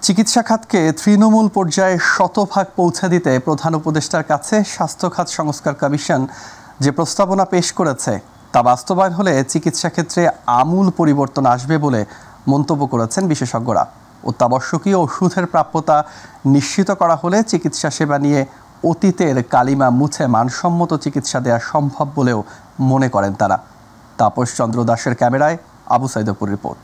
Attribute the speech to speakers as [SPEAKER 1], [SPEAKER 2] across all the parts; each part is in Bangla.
[SPEAKER 1] চিকিৎসা খাতকে তৃণমূল পর্যায়ে শতভাগ পৌঁছে দিতে প্রধান উপদেষ্টার কাছে স্বাস্থ্য খাত সংস্কার কমিশন যে প্রস্তাবনা পেশ করেছে তা বাস্তবায়ন হলে চিকিৎসা ক্ষেত্রে আমূল পরিবর্তন আসবে বলে মন্তব্য করেছেন বিশেষজ্ঞরা। অত্যাবশ্যকীয় ওষুধের প্রাপ্যতা নিশ্চিত করা হলে চিকিৎসা সেবা নিয়ে অতীতের কালিমা মুছে মানসম্মত চিকিৎসা দেওয়া সম্ভব বলেও মনে করেন তারা। তাপস চন্দ্র দাসের ক্যামেরায় আবু সাইদপুর রিপোর্ট।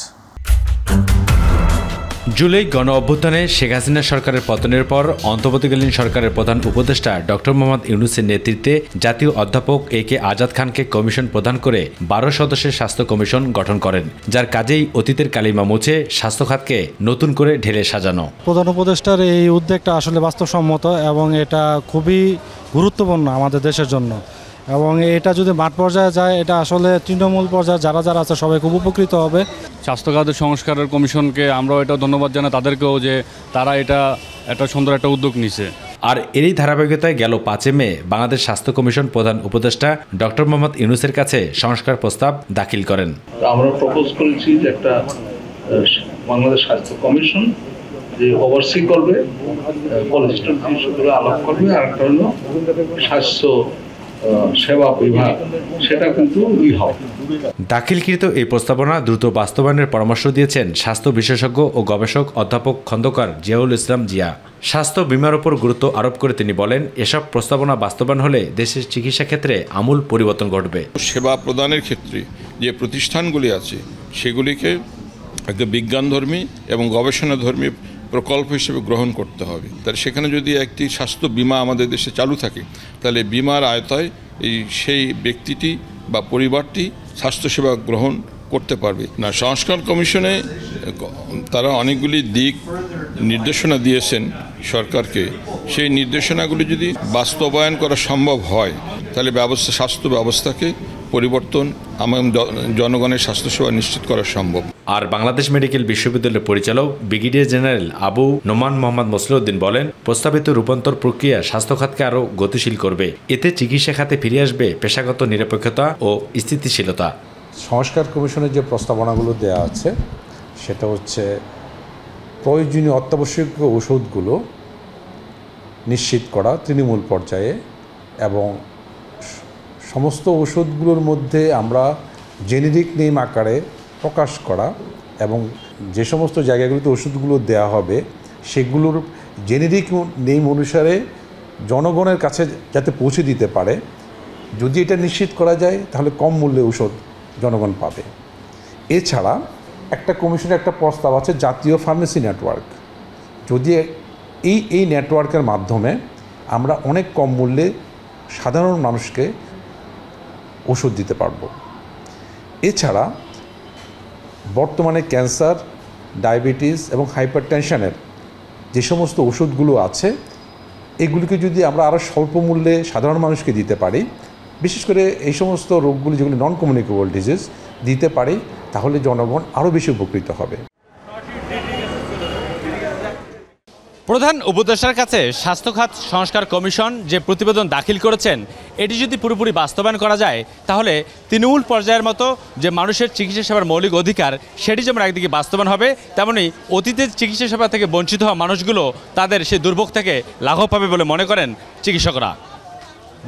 [SPEAKER 2] জুলাই গণ অভ্যুত্থানে শেখ হাসিনা সরকারের পতনের পর অন্তর্বর্তীকালীন সরকারের প্রধান উপদেষ্টা ডক্টর মোহাম্মদ ইউনূসের নেতৃত্বে জাতীয় অধ্যাপক এ.কে আজাদ খানকে কমিশন প্রদান করে 12 সদস্যের স্বাস্থ্য কমিশন গঠন করেন, যার কাজেই অতীতের কালিমা মুছে স্বাস্থ্য খাতকে নতুন করে ঢেলে সাজানো।
[SPEAKER 3] প্রধান উপদেষ্টার এই উদ্যোগটা আসলে বাস্তবসম্মত এবং এটা খুবই গুরুত্বপূর্ণ আমাদের দেশের জন্য, এবং এটা যদি মাঠ পর্যায়ে যায় এটা আসলে তৃণমূল পর্যায়ে যারা যারা আছে সবাই খুব উপকৃত হবে।
[SPEAKER 4] স্বাস্থ্য খাতের সংস্কারের কমিশনকে আমরাও এটা ধন্যবাদ জানাই তাদেরকেও যে তারা এটা সুন্দর একটা উদ্যোগ নিছে।
[SPEAKER 2] আর এরই ধারাবাহিকতায় গেল 5 মে বাংলাদেশ স্বাস্থ্য কমিশন প্রধান উপদেষ্টা ডক্টর মোহাম্মদ ইউনূসের কাছে সংস্কার প্রস্তাব দাখিল করেন।
[SPEAKER 5] আমরা প্রপোজ করেছি যে একটা বাংলাদেশ স্বাস্থ্য কমিশন যে ওভারসি করবে, পলিসিস্টেম হিসেবে আলাপ করবে, আর একটা হলো স্বাস্থ্য সেবা বিভাগ, সেটা কিন্তু
[SPEAKER 2] দাখিলকৃত এই প্রস্তাবনা দ্রুত বাস্তবায়নের পরামর্শ দিয়েছেন স্বাস্থ্য বিশেষজ্ঞ ও গবেষক অধ্যাপক খন্দকার জিয়াউল ইসলাম জিয়া। স্বাস্থ্য বীমার উপর গুরুত্ব আরোপ করে তিনি বলেন, এসব প্রস্তাবনা বাস্তবায়ন হলে দেশের চিকিৎসা ক্ষেত্রে আমূল পরিবর্তন ঘটবে।
[SPEAKER 6] সেবা প্রদানের ক্ষেত্রে যে প্রতিষ্ঠানগুলি আছে সেগুলিকে একটা বিজ্ঞানধর্মী এবং গবেষণাধর্মী প্রকল্প হিসেবে গ্রহণ করতে হবে। তাহলে সেখানে যদি একটি স্বাস্থ্য বীমা আমাদের দেশে চালু থাকে, তাহলে বীমার আয়তায় সেই ব্যক্তিটি বা পরিবারটি স্বাস্থ্যসেবা গ্রহণ করতে পারবে না। সংস্কার কমিশনে তারা অনেকগুলি দিক নির্দেশনা দিয়েছেন সরকারকে। সেই নির্দেশনাগুলি যদি বাস্তবায়ন করা সম্ভব হয় তাহলে স্বাস্থ্য ব্যবস্থাকে পরিবর্তন এবং জনগণের স্বাস্থ্যসেবা নিশ্চিত করা সম্ভব।
[SPEAKER 2] আর বাংলাদেশ মেডিকেল বিশ্ববিদ্যালয়ের পরিচালক ব্রিগেডিয়ার জেনারেল আবু নোমান মোহাম্মদ মসলিউদ্দিন বলেন, প্রস্তাবিত রূপান্তর প্রক্রিয়া স্বাস্থ্য খাতকে আরও গতিশীল করবে। এতে চিকিৎসা খাতে ফিরে আসবে পেশাগত নিরপেক্ষতা ও স্থিতিশীলতা।
[SPEAKER 7] সংস্কার কমিশনের যে প্রস্তাবনাগুলো দেওয়া আছে সেটা হচ্ছে প্রয়োজনীয় অত্যাবশ্যকীয় ওষুধগুলো নিশ্চিত করা তৃণমূল পর্যায়ে, এবং সমস্ত ওষুধগুলোর মধ্যে আমরা জেনেরিক নেম আকারে প্রকাশ করা, এবং যে সমস্ত জায়গাগুলোতে ওষুধগুলো দেওয়া হবে সেগুলোর জেনেরিক নেম অনুসারে জনগণের কাছে যাতে পৌঁছে দিতে পারে। যদি এটা নিশ্চিত করা যায় তাহলে কম মূল্যে ওষুধ জনগণ পাবে। এছাড়া একটা কমিশনের একটা প্রস্তাব আছে জাতীয় ফার্মেসি নেটওয়ার্ক। যদি এই নেটওয়ার্কের মাধ্যমে আমরা অনেক কম মূল্যে সাধারণ মানুষকে ওষুধ দিতে পারব। এছাড়া বর্তমানে ক্যান্সার, ডায়াবেটিস এবং হাইপারটেনশনের যে সমস্ত ওষুধগুলো আছে এগুলিকে যদি আমরা আরও স্বল্প মূল্যে সাধারণ মানুষকে দিতে পারি, বিশেষ করে এই সমস্ত রোগগুলি যেগুলি নন কমিউনিকেবল ডিজিজ দিতে পারি, তাহলে জনগণ আরও বেশি উপকৃত হবে।
[SPEAKER 2] প্রধান উপদেষ্টার কাছে স্বাস্থ্য খাত সংস্কার কমিশন যে প্রতিবেদন দাখিল করেছেন এটি যদি পুরোপুরি বাস্তবায়ন করা যায় তাহলে তৃণমূল পর্যায়ের মতো যে মানুষের চিকিৎসা সেবার মৌলিক অধিকার সেটি যেমন একদিকে বাস্তবায়ন হবে, তেমনি অতীতের চিকিৎসা সেবা থেকে বঞ্চিত হওয়া মানুষগুলো তাদের সেই দুর্ভোগ থেকে লাঘব পাবে বলে মনে করেন চিকিৎসকরা।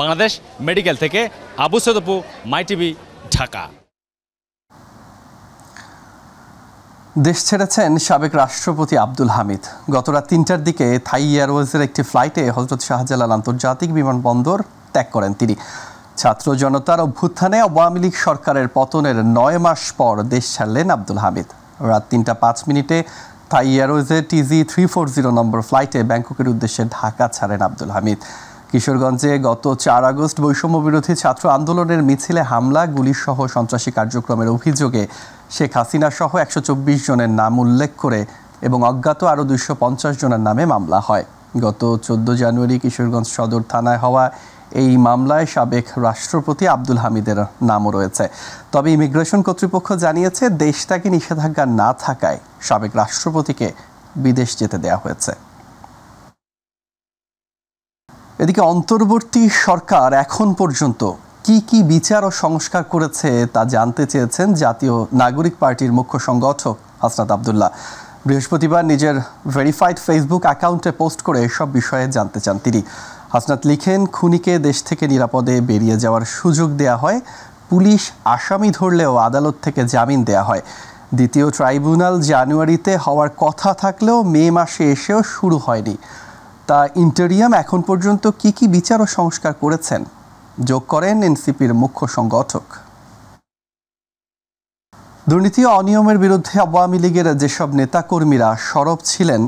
[SPEAKER 2] বাংলাদেশ মেডিকেল থেকে আবু সাইদপুর, মাই টিভি, ঢাকা।
[SPEAKER 1] দেশ ছেড়েছেন সাবেক রাষ্ট্রপতি আব্দুল হামিদ। গত রাত 3টার দিকে থাই এয়ারওয়েজের একটি ফ্লাইটে হজরত শাহজালাল আন্তর্জাতিক বিমানবন্দর ত্যাগ করেন তিনি। ছাত্র জনতার অভ্যুত্থানে আওয়ামী লীগ সরকারের পতনের 9 মাস পর দেশ ছাড়লেন আব্দুল হামিদ। রাত 3টা 5 মিনিটে থাই এয়ারওয়েজের TG340 নম্বর ফ্লাইটে ব্যাংককের উদ্দেশ্যে ঢাকা ছাড়েন আব্দুল হামিদ। কিশোরগঞ্জে গত 4 আগস্ট বৈষম্য বিরোধী ছাত্র আন্দোলনের মিছিলে হামলা, গুলিসহ সন্ত্রাসী কার্যক্রমের অভিযোগে শেখ হাসিনা সহ 124 জনের নাম উল্লেখ করে এবং অজ্ঞাত আরও 250 জনের নামে মামলা হয়। গত 14 জানুয়ারি কিশোরগঞ্জ সদর থানায় হওয়া এই মামলায় সাবেক রাষ্ট্রপতি আব্দুল হামিদের নামও রয়েছে। তবে ইমিগ্রেশন কর্তৃপক্ষ জানিয়েছে দেশ ত্যাগে নিষেধাজ্ঞা না থাকায় সাবেক রাষ্ট্রপতিকে বিদেশ যেতে দেওয়া হয়েছে। এদিকে অন্তর্বর্তী সরকার এখন পর্যন্ত কি কি বিচার ও সংস্কার করেছে তা জানতে চেয়েছেন জাতীয় নাগরিক পার্টির মুখ্য সংগঠক হাসনাত আব্দুল্লাহ। বৃহস্পতিবার নিজের ভেরিফাইড ফেসবুক অ্যাকাউন্টে পোস্ট করে এসব বিষয়ে জানতে চান তিনি। হাসনাত লিখেন, খুনিকে দেশ থেকে নিরাপদে বেরিয়ে যাওয়ার সুযোগ দেয়া হয়, পুলিশ আসামি ধরলেও আদালত থেকে জামিন দেয়া হয়। দ্বিতীয় ট্রাইব্যুনাল জানুয়ারিতে হওয়ার কথা থাকলেও মে মাসে এসেও শুরু হয়নি। তা ইন্টেরিয়াম এখন পর্যন্ত কি বিচার ও সংস্কার করেছেন, যোগ করেন এনসিপির মুখ্য সংগঠক। দুর্নীতি ও অনিয়মের বিরুদ্ধে আওয়ামী লীগের যেসব নেতাকর্মীরা সরব ছিলেন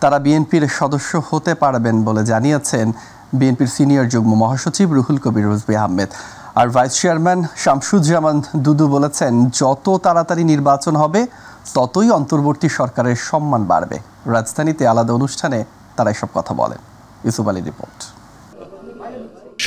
[SPEAKER 1] তারা বিএনপির সদস্য হতে পারবেন বলে জানিয়েছেন বিএনপির সিনিয়র যুগ্ম মহাসচিব রুহুল কবির রিজভী আহমেদ। আর ভাইস চেয়ারম্যান শামসুজ্জামান দুদু বলেছেন, যত তাড়াতাড়ি নির্বাচন হবে ততই অন্তর্বর্তী সরকারের সম্মান বাড়বে। রাজধানীতে আলাদা অনুষ্ঠানে তারা এসব কথা বলেন। ইউসুফ আলী রিপোর্ট।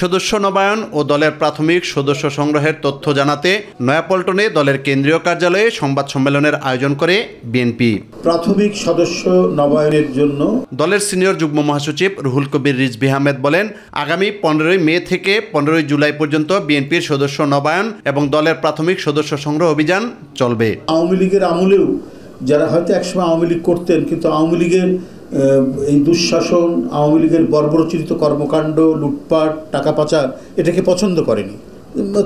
[SPEAKER 8] সদস্য নবায়ন ও দলের প্রাথমিক সদস্য সংগ্রহের তথ্য জানাতে নয়াপল্টনে দলের কেন্দ্রীয় কার্যালয়ে সংবাদ সম্মেলনের আয়োজন করে বিএনপি।
[SPEAKER 9] প্রাথমিক সদস্য নবায়নের জন্য
[SPEAKER 8] দলের সিনিয়র যুগ্ম মহাসচিব রুহুল কবির রিজভী আহমেদ বলেন, আগামী 15 মে থেকে 15 জুলাই পর্যন্ত বিএনপির সদস্য নবায়ন এবং দলের প্রাথমিক সদস্য সংগ্রহ অভিযান চলবে।
[SPEAKER 9] আওয়ামী লীগের আমলেও যারা হয়তো একসময় আওয়ামী লীগ করতেন, কিন্তু আওয়ামী লীগের এই দুঃশাসন, আওয়ামী লীগের বর্বরচিত কর্মকাণ্ড, লুটপাট, টাকা পাচার এটাকে পছন্দ করেনি,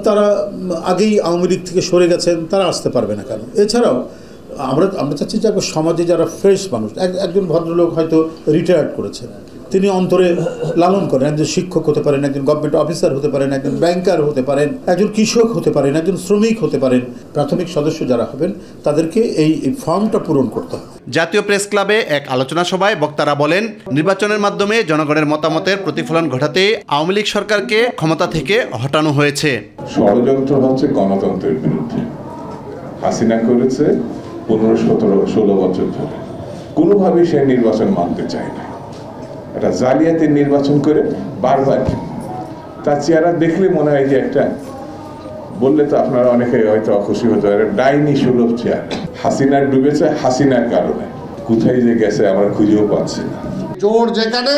[SPEAKER 9] তারা আগেই আওয়ামী লীগ থেকে সরে গেছেন, তারা আসতে পারবে না কেন? এছাড়াও আমরা চাচ্ছি যে সমাজে যারা ফ্রেশ মানুষ, একজন ভদ্রলোক হয়তো রিটায়ার্ড করেছেন, তিনি অন্তরে লালন করেন, একজন শিক্ষক হতে পারেন, একজন গভর্নমেন্ট অফিসার হতে পারেন, একজন ব্যাংকার হতে পারেন, একজন কৃষক হতে পারেন, একজন শ্রমিক হতে পারেন। প্রাথমিক সদস্য যারা হবেন তাদেরকে এই ফর্মটা পূরণ করতে হবে।
[SPEAKER 8] জাতীয় প্রেস ক্লাবে এক আলোচনা সভায় বক্তারা বলেন, নির্বাচনের মাধ্যমে জনগণের মতামতের প্রতিফলন ঘটাতে আওয়ামী লীগ সরকারকে ক্ষমতা থেকে হটানো হয়েছে।
[SPEAKER 10] ষড়যন্ত্র হচ্ছে গণতন্ত্রের বিরুদ্ধে। হাসিনা করেছে 15-16 বছর ধরে, কোনোভাবেই সে নির্বাচন মানতে চায় না। একটা জালিয়াতির নির্বাচন করে বারবার তার চেহারা দেখলে মনে হয় যে একটা, বললে তো আপনারা অনেকে হয়তো অখুশি হতে পারে, ডাইনি সুলভ চেহারা। হাসিনা ডুবেছে হাসিনার কারণে, কোথায় যে গেছে আমরা খুঁজেও পাচ্ছি না।
[SPEAKER 11] জোর যেখানে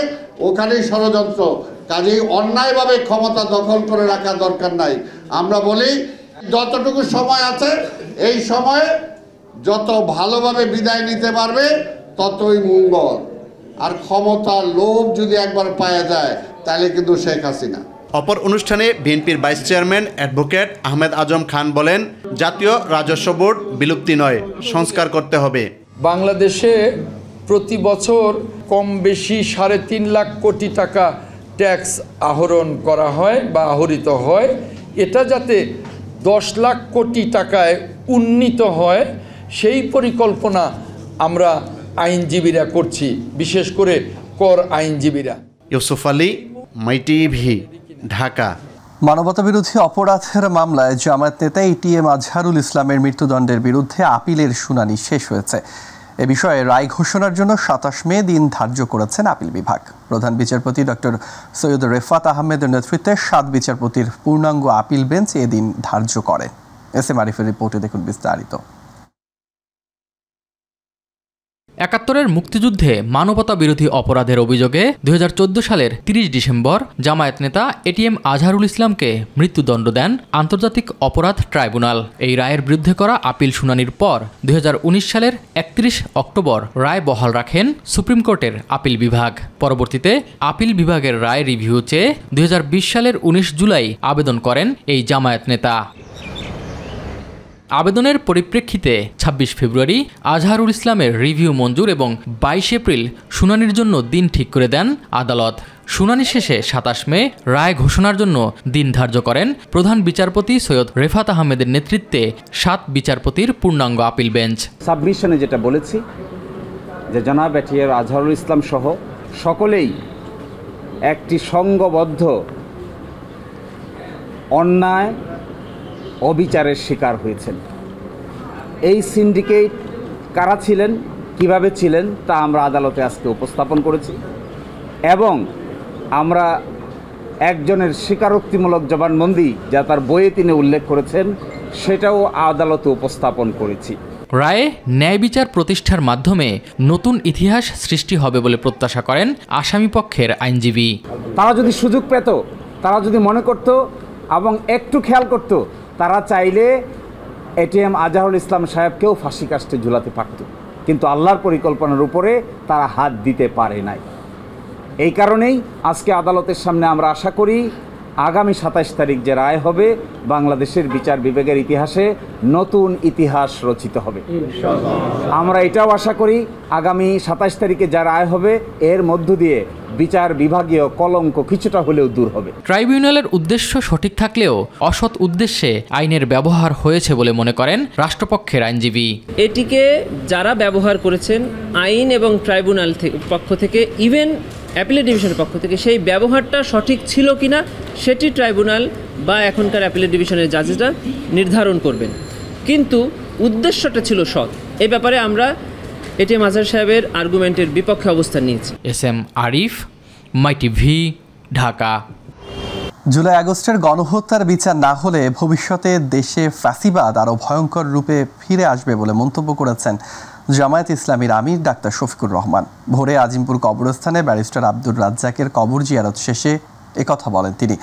[SPEAKER 11] ওখানেই ষড়যন্ত্র, কাজেই অন্যায়ভাবে ক্ষমতা দখল করে রাখা দরকার নাই। আমরা বলি যতটুকু সময় আছে এই সময়ে যত ভালোভাবে বিদায় নিতে পারবে ততই মঙ্গল। আর ক্ষমতার লোভ যদি একবার পাওয়া যায় তাহলে কিন্তু শেখ হাসিনা।
[SPEAKER 8] অপর অনুষ্ঠানে বিএনপির vice chairman advocate Ahmed Azam Khan বলেন, জাতীয় রাজস্ব বোর্ড বিলুপ্তি নয়, সংস্কার করতে হবে।
[SPEAKER 12] বাংলাদেশে প্রতি বছর কম বেশি 3.5 লাখ কোটি টাকা ট্যাক্স আহরণ করা হয় বা আহরিত হয়। এটা যাতে 10 লাখ কোটি টাকায় উন্নীত হয় সেই পরিকল্পনা আমরা আইনজীবীরা করছি, বিশেষ করে কর আইনজীবীরা।
[SPEAKER 8] ইউসুফ আলী, মাই টিভি, ঢাকা।
[SPEAKER 1] মানবতাবিরোধী অপরাধের মামলায় জামায়াত নেতা এটিএম আজহারুল ইসলামের মৃত্যুদণ্ডের বিরুদ্ধে আপিলের শুনানি শেষ হয়েছে। এ বিষয়ে রায় ঘোষণার জন্য 27 মে দিন ধার্য করেছেন আপিল বিভাগ। প্রধান বিচারপতি ডক্টর সৈয়দ রেফাত আহমেদের নেতৃত্বে 7 বিচারপতির পূর্ণাঙ্গ আপিল বেঞ্চ এদিন ধার্য করেন। এস এম আরিফের রিপোর্টে দেখুন বিস্তারিত।
[SPEAKER 13] ৭১-এর মুক্তিযুদ্ধে মানবতা বিরোধী অপরাধের অভিযোগে 2014 সালের 30 ডিসেম্বর জামায়াত নেতা এটিএম আজহারুল ইসলামকে মৃত্যুদণ্ড দেন আন্তর্জাতিক অপরাধ ট্রাইব্যুনাল। এই রায়ের বিরুদ্ধে করা আপিল শুনানির পর 2019 সালের 31 অক্টোবর রায় বহাল রাখেন সুপ্রিম কোর্টের আপিল বিভাগ। পরবর্তীতে আপিল বিভাগের রায় রিভিউ চেয়ে 2020 সালের 19 জুলাই আবেদন করেন এই জামায়াত নেতা। আবেদনের পরিপ্রেক্ষিতে 26 ফেব্রুয়ারি আজহারুল ইসলামের রিভিউ মঞ্জুর এবং 22 এপ্রিল শুনানির জন্য দিন ঠিক করে দেন আদালত। শুনানি শেষে 27 মে রায় ঘোষণার জন্য দিন ধার্য করেন প্রধান বিচারপতি সৈয়দ রেফাত আহমেদের নেতৃত্বে 7 বিচারপতির পূর্ণাঙ্গ আপিল বেঞ্চ।
[SPEAKER 14] সাবমিশনে যেটা বলেছি যে জনাব এটিএম আজহারুল ইসলাম সহ সকলেই একটি সংঘবদ্ধ অন্যায় অবিচারের শিকার হয়েছেন। এই সিন্ডিকেট কারা ছিলেন, কিভাবে ছিলেন তা আমরা আদালতে আজকে উপস্থাপন করেছি এবং আমরা একজনের স্বীকারোক্তিমূলক জবানবন্দি যা তার বইয়ে তিনি উল্লেখ করেছেন সেটাও আদালতে উপস্থাপন করেছি।
[SPEAKER 13] রায়ে ন্যায় বিচার প্রতিষ্ঠার মাধ্যমে নতুন ইতিহাস সৃষ্টি হবে বলে প্রত্যাশা করেন আসামি পক্ষের আইনজীবী।
[SPEAKER 14] তারা যদি সুযোগ পেত, তারা যদি মনে করত এবং একটু খেয়াল করত, তারা চাইলে এটিএম আজহারুল ইসলাম সাহেবকেও ফাঁসি কাস্টে ঝুলাতে পারত, কিন্তু আল্লাহর পরিকল্পনার উপরে তারা হাত দিতে পারে নাই। এই কারণেই আজকে আদালতের সামনে আমরা আশা করি আগামী 27 তারিখ যে রায় হবে, বাংলাদেশের বিচার বিভাগের ইতিহাসে নতুন ইতিহাস রচিত হবে। আমরা এটাও আশা করি আগামী 27 তারিখে যা রায় হবে এর মধ্য দিয়ে বিচার বিভাগীয় কলঙ্ক কিছুটা হলেও দূর হবে।
[SPEAKER 13] ট্রাইব্যুনালের উদ্দেশ্য সঠিক থাকলেও অসৎ উদ্দেশ্যে আইনের ব্যবহার হয়েছে বলে মনে করেন রাষ্ট্রপক্ষের আইনজীবী।
[SPEAKER 15] এটিকে যারা ব্যবহার করেছেন আইন এবং ট্রাইব্যুনাল পক্ষ থেকে, ইভেন অ্যাপিলেট ডিভিশনের পক্ষ থেকে, সেই ব্যবহারটা সঠিক ছিল কিনা সেটি ট্রাইব্যুনাল বা এখনকার অ্যাপিলেট ডিভিশনের জাজেসরা নির্ধারণ করবেন। কিন্তু উদ্দেশ্যটা ছিল সৎ। এই ব্যাপারে আমরা এটিএম আজহার সাহেবের আর্গুমেন্টের বিপক্ষে অবস্থান নিয়েছি।
[SPEAKER 13] SM আরিফ, মাই টিভি, ঢাকা।
[SPEAKER 1] জুলাই আগস্টের গণহত্যার বিচার না হলে ভবিষ্যতে দেশে ফ্যাসিবাদ আরও ভয়ঙ্কর রূপে ফিরে আসবে বলে মন্তব্য করেছেন জামায়াত ইসলামীর আমির ডাক্তার শফিকুর রহমান। ভোরে আজিমপুর কবরস্থানে ব্যারিস্টার আব্দুর রাজ্জাকের কবর জিয়ারত শেষে একথা বলেন তিনি।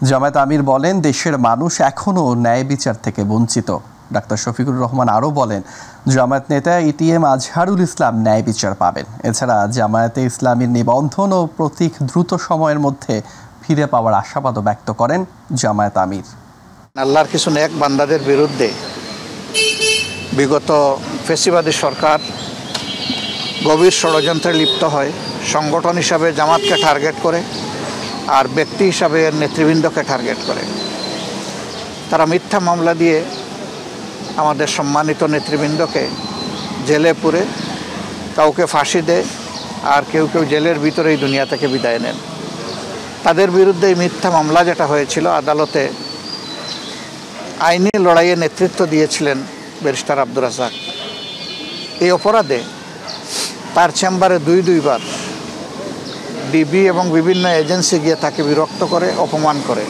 [SPEAKER 1] জামায়াত আমির বলেন, দেশের মানুষ এখনও ন্যায় বিচার থেকে বঞ্চিত। ডাক্তার শফিকুর রহমান আরও বলেন, জামায়াত নেতা এটিএম আজহারুল ইসলাম ন্যায় বিচার পাবেন। এছাড়া জামায়াতে ইসলামীর নিবন্ধন ও প্রতীক দ্রুত সময়ের মধ্যে ফিরে পাওয়ার আশাবাদও ব্যক্ত করেন জামায়াত আমির।
[SPEAKER 16] আল্লাহর কিছু নেক বান্দাদের বিরুদ্ধে বিগত ফ্যাসিবাদী সরকার গভীর ষড়যন্ত্রে লিপ্ত হয়। সংগঠন হিসাবে জামাতকে টার্গেট করে আর ব্যক্তি হিসাবে নেতৃবৃন্দকে টার্গেট করে। তারা মিথ্যা মামলা দিয়ে আমাদের সম্মানিত নেতৃবৃন্দকে জেলে পুরে, কাউকে ফাঁসি দেয়, আর কেউ কেউ জেলের ভিতরেই দুনিয়া থেকে বিদায় নেন। তাদের বিরুদ্ধে মিথ্যা মামলা যেটা হয়েছিল, আদালতে আইনি লড়াইয়ে নেতৃত্ব দিয়েছিলেন ব্যারিস্টার আব্দুর রাজ্জাক। এই অপরাধে তার চেম্বারে দুইবার ডিবি এবং বিভিন্ন এজেন্সি গিয়ে তাকে বিরক্ত করে, অপমান করে।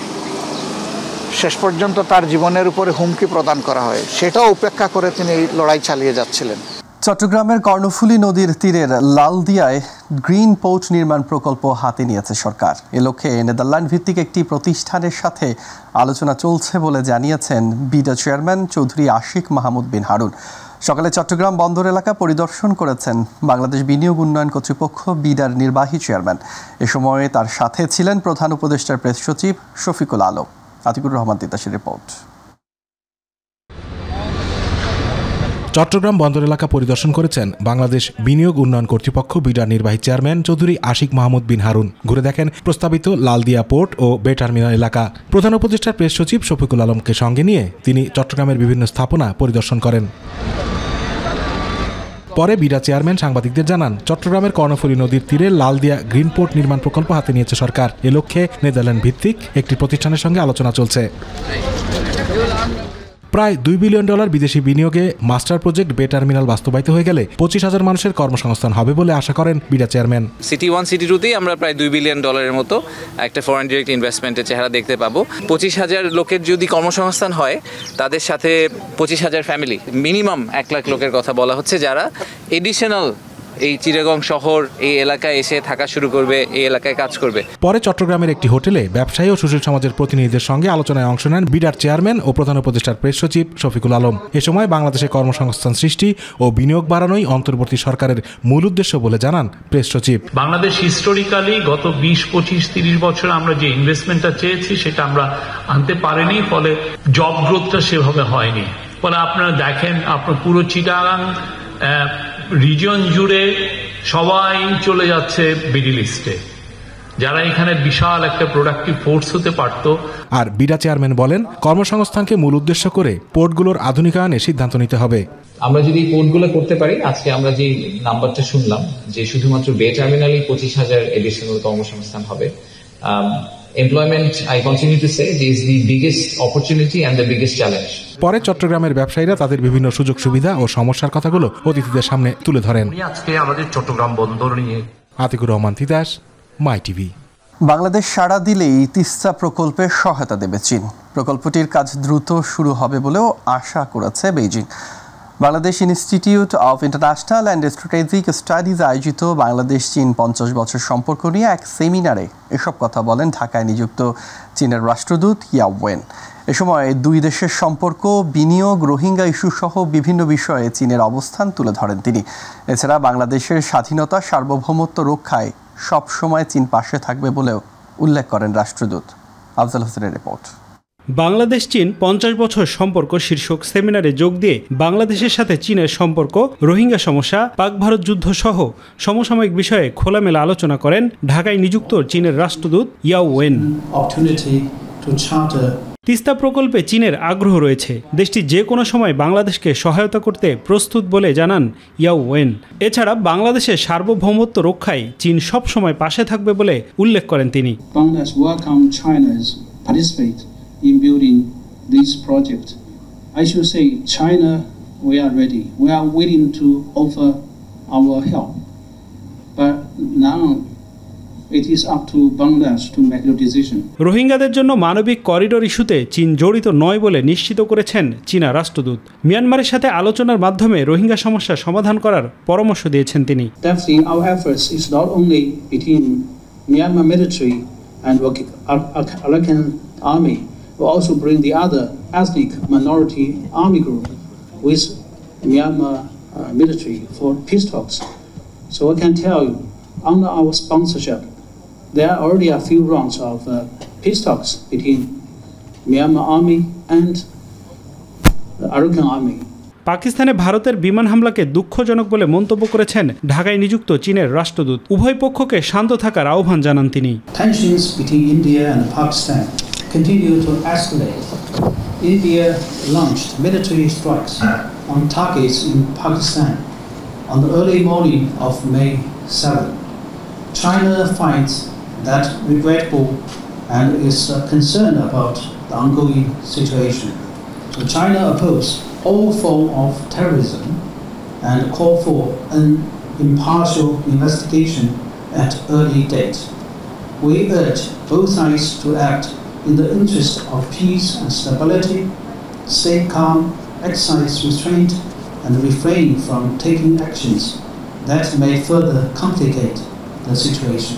[SPEAKER 16] শেষ পর্যন্ত তার জীবনের উপরে হুমকি প্রদান করা হয়। সেটাও উপেক্ষা করে তিনি এই লড়াই চালিয়ে যাচ্ছিলেন।
[SPEAKER 1] চট্টগ্রামের কর্ণফুলী নদীর তীরের লালদিয়ায় গ্রিন পোর্ট নির্মাণ প্রকল্প হাতে নিয়েছে সরকার। এ লক্ষ্যে নেদারল্যান্ড ভিত্তিক একটি প্রতিষ্ঠানের সাথে আলোচনা চলছে বলে জানিয়েছেন বিডা চেয়ারম্যান চৌধুরী আশিক মাহমুদ বিন হারুন। সকালে চট্টগ্রাম বন্দর এলাকা পরিদর্শন করেছেন বাংলাদেশ বিনিয়োগ উন্নয়ন কর্তৃপক্ষ বিডার নির্বাহী চেয়ারম্যান। এ সময় তার সাথে ছিলেন প্রধান উপদেষ্টার প্রেস সচিব শফিকুল আলম। আতিকুর রহমান তিতাসের রিপোর্ট।
[SPEAKER 17] চট্টগ্রাম বন্দর এলাকা পরিদর্শন করেছেন বাংলাদেশ বিনিয়োগ উন্নয়ন কর্তৃপক্ষ বিডার নির্বাহী চেয়ারম্যান চৌধুরী আশিক মাহমুদ বিন হারুন। ঘুরে দেখেন প্রস্তাবিত লালদিয়া পোর্ট ও বে টার্মিনাল এলাকা। প্রধান উপদেষ্টার প্রেস সচিব শফিকুল আলমকে সঙ্গে নিয়ে তিনি চট্টগ্রামের বিভিন্ন স্থাপনা পরিদর্শন করেন। পরে বিডা চেয়ারম্যান সাংবাদিকদের জানান, চট্টগ্রামের কর্ণফুলী নদীর তীরে লালদিয়া গ্রিন পোর্ট নির্মাণ প্রকল্প হাতে নিয়েছে সরকার। এ লক্ষ্যে নেদারল্যান্ড ভিত্তিক একটি প্রতিষ্ঠানের সঙ্গে আলোচনা চলছে। প্রায় $2 বিলিয়ন বিদেশি বিনিয়োগে মাস্টার প্রজেক্ট বে টার্মিনাল বাস্তবায়িত হয়ে গেলে 25,000 মানুষের কর্মসংস্থান হবে বলে আশা করেন বিডা চেয়ারম্যান।
[SPEAKER 18] সিটি 1 সিটি 2তেই আমরা প্রায় $2 বিলিয়ন মতো একটা ফরেন ডিরেক্ট ইনভেস্টমেন্টের চেহারা দেখতে পাবো। 25,000 লোকের যদি কর্মসংস্থান হয়, তাদের সাথে 25,000 ফ্যামিলি, মিনিমাম 1 লাখ লোকের কথা বলা হচ্ছে, যারা এডিশনাল এই চিটাগং শহর এই এলাকায় এসে থাকা শুরু করবে, এই এলাকায় কাজ করবে।
[SPEAKER 17] পরে চট্টগ্রামের একটি হোটেলে ব্যবসায়ী ও সুশীল সমাজের প্রতিনিধিদের সঙ্গে আলোচনায় অংশ নেন বিডার চেয়ারম্যান ও প্রধান উপদেষ্টার প্রেস সচিব শফিকুল আলম। এ সময় বাংলাদেশে কর্মসংস্থান সৃষ্টি ও বিনিয়োগ বাড়ানোই অন্তর্বর্তী সরকারের মূল উদ্দেশ্য বলে জানান প্রেস সচিব।
[SPEAKER 19] বাংলাদেশ হিস্টোরিক্যালি গত 20, 25, 30 বছর আমরা যে ইনভেস্টমেন্টটা চেয়েছি সেটা আমরা আনতে পারিনি, ফলে জব গ্রোথটা সেভাবে হয়নি। ফলে আপনারা দেখেন, আপনার পুরো চিটাগাং রিজিয়ন জুড়ে সবাই চলে যাচ্ছে মিডল ইস্টে, যারা এখানে বিশাল একটা প্রোডাক্টিভ ফোর্স হতে পারত।
[SPEAKER 17] আর বিডা চেয়ারম্যান বলেন, কর্মসংস্থানকে মূল উদ্দেশ্য করে পোর্টগুলোর আধুনিকায়নে সিদ্ধান্ত নিতে হবে।
[SPEAKER 20] আমরা যদি এই পোর্টগুলো করতে পারি, আজকে আমরা যে নাম্বারটা শুনলাম যে শুধুমাত্র বে টার্মিনালেই 25,000 এডিশনাল কর্মসংস্থান হবে। Employment, I continue to say, is the biggest opportunity and the biggest challenge.
[SPEAKER 17] পরে চট্টগ্রামের ব্যবসায়ীরা তাদের বিভিন্ন সুযোগ সুবিধা ও সমস্যার কথাগুলো অতিথিদের সামনে তুলে ধরেন।
[SPEAKER 19] আজকে আমাদের চট্টগ্রাম বন্দর নিয়ে
[SPEAKER 17] আতিকুর রহমান তিতাস, মাই টিভি।
[SPEAKER 1] বাংলাদেশ সাড়া দিলেই তিস্তা প্রকল্পে সহায়তা দেবে চীন। প্রকল্পটির কাজ দ্রুত শুরু হবে বলেও আশা করেছে Beijing. Bangladesh institute of international and strategic studies আয়োজিত বাংলাদেশ চীন 50 বছর সম্পর্ক নিয়ে এক সেমিনারে এসব কথা বলেন ঢাকায় নিযুক্ত চীনের রাষ্ট্রদূত ইয়াও ওয়েন। এ সময় দুই দেশের সম্পর্ক, বিনিয়োগ, রোহিঙ্গা ইস্যু সহ বিভিন্ন বিষয়ে চীনের অবস্থান তুলে ধরেন তিনি। এছাড়া বাংলাদেশের স্বাধীনতা, সার্বভৌমত্ব রক্ষায় সবসময় চীন পাশে থাকবে বলেও উল্লেখ করেন রাষ্ট্রদূত। আফজাল হোসেনের রিপোর্ট।
[SPEAKER 21] বাংলাদেশ চীন 50 বছর সম্পর্ক শীর্ষক সেমিনারে যোগ দিয়ে বাংলাদেশের সাথে চীনের সম্পর্ক, রোহিঙ্গা সমস্যা, পাক ভারত যুদ্ধ সহ সমসাময়িক বিষয়ে খোলামেলা আলোচনা করেন ঢাকায় নিযুক্ত চীনের রাষ্ট্রদূত ইয়াও ওয়েন। তিস্তা প্রকল্পে চীনের আগ্রহ রয়েছে। দেশটি যে কোনো সময় বাংলাদেশকে সহায়তা করতে প্রস্তুত বলে জানান ইয়াও ওয়েন। এছাড়া বাংলাদেশের সার্বভৌমত্ব রক্ষায় চীন সব সময় পাশে থাকবে বলে উল্লেখ করেন তিনি।
[SPEAKER 22] In building this project, I should say China, we are ready. We are willing to offer our help. But now it is up to Bangladesh to make the decision.
[SPEAKER 21] রোহিঙ্গাদের জন্য মানবিক করিডোর ইস্যুতে চীন জড়িত নয় বলে নিশ্চিত করেছেন চীনা রাষ্ট্রদূত। মিয়ানমারের সাথে আলোচনার মাধ্যমে রোহিঙ্গা সমস্যা সমাধান করার পরামর্শ দিয়েছেন তিনি।
[SPEAKER 22] Definitely our efforts is not only between Myanmar military and Arakan army. Will also bring the other ethnic minority army group with Myanmar military for peace talks. So I can tell you, under our sponsorship, there are already a few rounds of peace talks between Myanmar army and the Arakan army.
[SPEAKER 21] পাকিস্তানে ভারতের বিমান হামলাকে দুঃখজনক বলে মন্তব্য করেছেন ঢাকায় নিযুক্ত চীনের রাষ্ট্রদূত। উভয় পক্ষকে শান্ত থাকার আহ্বান জানান তিনি।
[SPEAKER 22] Tensions between India and Pakistan continue to escalate. India launched military strikes on targets in Pakistan on the early morning of May 7. China finds that regrettable and is concerned about the ongoing situation. So China opposes all form of terrorism and call for an impartial investigation at early date. We urge both sides to act in the interest of peace and stability, stay calm, exercise restraint, and refrain from taking actions that may further complicate the situation.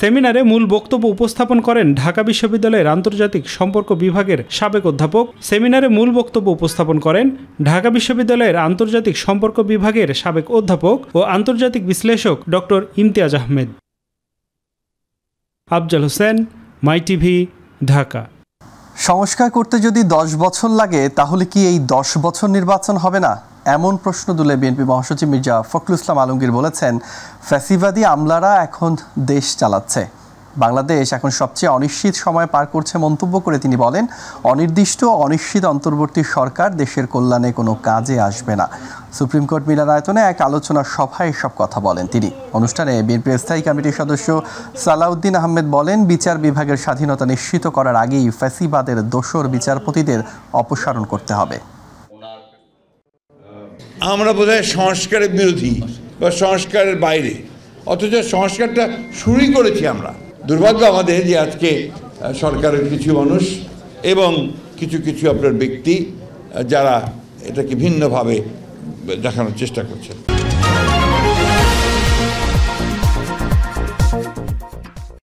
[SPEAKER 21] সেমিনারে মূল বক্তব্য উপস্থাপন করেন ঢাকা বিশ্ববিদ্যালয়ের আন্তর্জাতিক সম্পর্ক বিভাগের সাবেক অধ্যাপক। সেমিনারে মূল বক্তব্য উপস্থাপন করেন ঢাকা বিশ্ববিদ্যালয়ের আন্তর্জাতিক সম্পর্ক বিভাগের সাবেক অধ্যাপক ও আন্তর্জাতিক বিশ্লেষক ডক্টর ইমতিয়াজ আহমেদ। আফজাল হোসেন, মাই টিভি, ঢাকা।
[SPEAKER 1] সংস্কার করতে যদি 10 বছর লাগে তাহলে কি এই 10 বছর নির্বাচন হবে না? এমন প্রশ্ন তুলে বিএনপি মহাসচিব মির্জা ফখরুল ইসলাম আলমগীর বলেছেন, ফ্যাসিবাদী আমলারা এখন দেশ চালাচ্ছে, বাংলাদেশ এখন সবচেয়ে অনিশ্চিত সময় পার করছে মন্তব্য করে তিনি বলেন, অনির্দিষ্ট অনিশ্চিত অন্তর্বর্তী সরকার দেশের কল্যাণে কোনো কাজে আসবে না। সুপ্রিম কোর্ট মিলনায়তনে এক আলোচনা সভায় সব কথা বলেন তিনি। অনুষ্ঠানে বিএনপির স্থায়ী কমিটির সদস্য সালাউদ্দিন আহমেদ বলেন, বিচার বিভাগের স্বাধীনতা নিশ্চিত করার আগেই ফ্যাসিবাদের দোসর বিচারপতিদের অপসারণ করতে হবে।
[SPEAKER 23] আমরা বোধহয় সংস্কারের বিরোধী বা সংস্কারের বাইরে, অথচ সংস্কারটা শুরুই করেছি আমরা। দুর্ভাগ্য আমাদের যে আজকে সরকারের কিছু মানুষ এবং কিছু কিছু আপনার ব্যক্তি যারা এটাকে ভিন্নভাবে দেখানোর চেষ্টা করছেন।